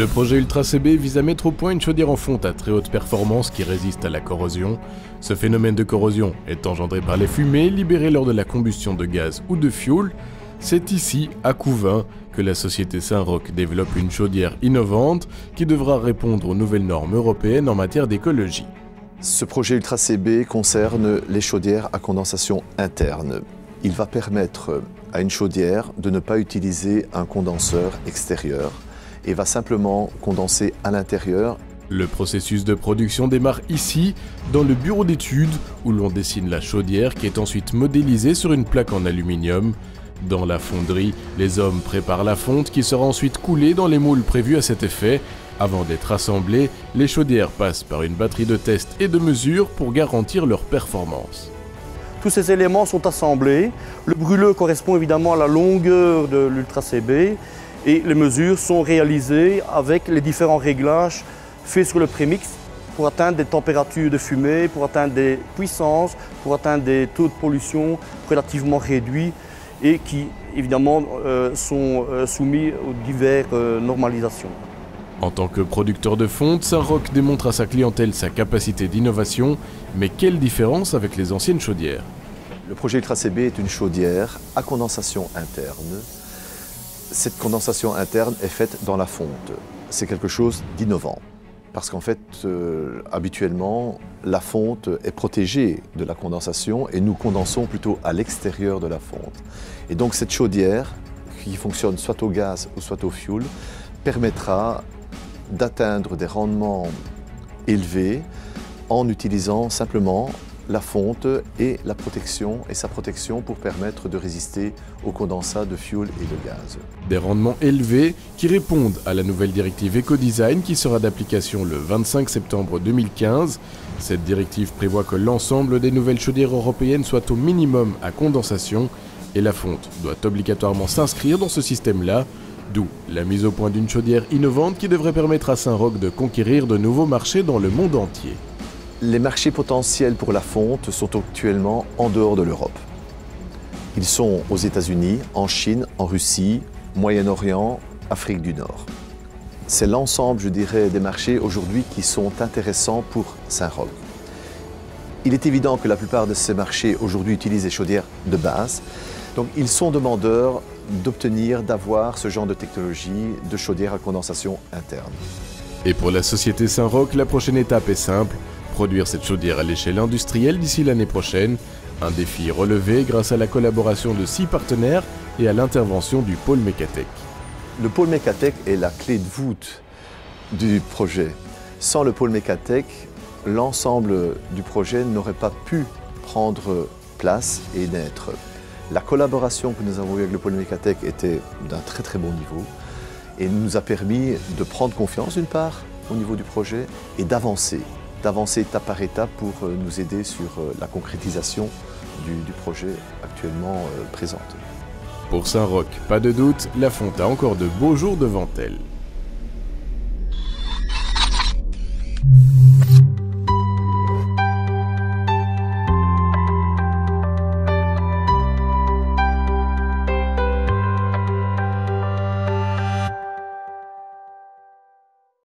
Le projet Ultra CB vise à mettre au point une chaudière en fonte à très haute performance qui résiste à la corrosion. Ce phénomène de corrosion est engendré par les fumées libérées lors de la combustion de gaz ou de fioul. C'est ici, à Couvain, que la société Saint-Roch développe une chaudière innovante qui devra répondre aux nouvelles normes européennes en matière d'écologie. Ce projet Ultra CB concerne les chaudières à condensation interne. Il va permettre à une chaudière de ne pas utiliser un condenseur extérieur et va simplement condenser à l'intérieur. Le processus de production démarre ici, dans le bureau d'études, où l'on dessine la chaudière qui est ensuite modélisée sur une plaque en aluminium. Dans la fonderie, les hommes préparent la fonte qui sera ensuite coulée dans les moules prévus à cet effet. Avant d'être assemblées, les chaudières passent par une batterie de tests et de mesures pour garantir leur performance. Tous ces éléments sont assemblés. Le brûleux correspond évidemment à la longueur de l'Ultra CB. Et les mesures sont réalisées avec les différents réglages faits sur le prémix pour atteindre des températures de fumée, pour atteindre des puissances, pour atteindre des taux de pollution relativement réduits et qui évidemment sont soumis aux diverses normalisations. En tant que producteur de fonte, Saint-Roch démontre à sa clientèle sa capacité d'innovation, mais quelle différence avec les anciennes chaudières? Le projet Ultra CB est une chaudière à condensation interne. Cette condensation interne est faite dans la fonte. C'est quelque chose d'innovant parce qu'en fait, habituellement, la fonte est protégée de la condensation et nous condensons plutôt à l'extérieur de la fonte. Et donc cette chaudière, qui fonctionne soit au gaz ou soit au fioul, permettra d'atteindre des rendements élevés en utilisant simplement la fonte et sa protection pour permettre de résister aux condensats de fioul et de gaz. Des rendements élevés qui répondent à la nouvelle directive Ecodesign qui sera d'application le 25 septembre 2015. Cette directive prévoit que l'ensemble des nouvelles chaudières européennes soient au minimum à condensation et la fonte doit obligatoirement s'inscrire dans ce système-là, d'où la mise au point d'une chaudière innovante qui devrait permettre à Saint-Roch de conquérir de nouveaux marchés dans le monde entier. Les marchés potentiels pour la fonte sont actuellement en dehors de l'Europe. Ils sont aux États-Unis, en Chine, en Russie, Moyen-Orient, Afrique du Nord. C'est l'ensemble, je dirais, des marchés aujourd'hui qui sont intéressants pour Saint-Roch. Il est évident que la plupart de ces marchés aujourd'hui utilisent des chaudières de base. Donc ils sont demandeurs d'avoir ce genre de technologie de chaudière à condensation interne. Et pour la société Saint-Roch, la prochaine étape est simple. Produire cette chaudière à l'échelle industrielle d'ici l'année prochaine, un défi relevé grâce à la collaboration de 6 partenaires et à l'intervention du pôle Mecatech. Le pôle Mecatech est la clé de voûte du projet. Sans le pôle Mecatech, l'ensemble du projet n'aurait pas pu prendre place et naître. La collaboration que nous avons eue avec le pôle Mecatech était d'un très très bon niveau et nous a permis de prendre confiance d'une part au niveau du projet et d'avancer étape par étape pour nous aider sur la concrétisation du projet actuellement présente. Pour Saint-Roch, pas de doute, la fonte a encore de beaux jours devant elle.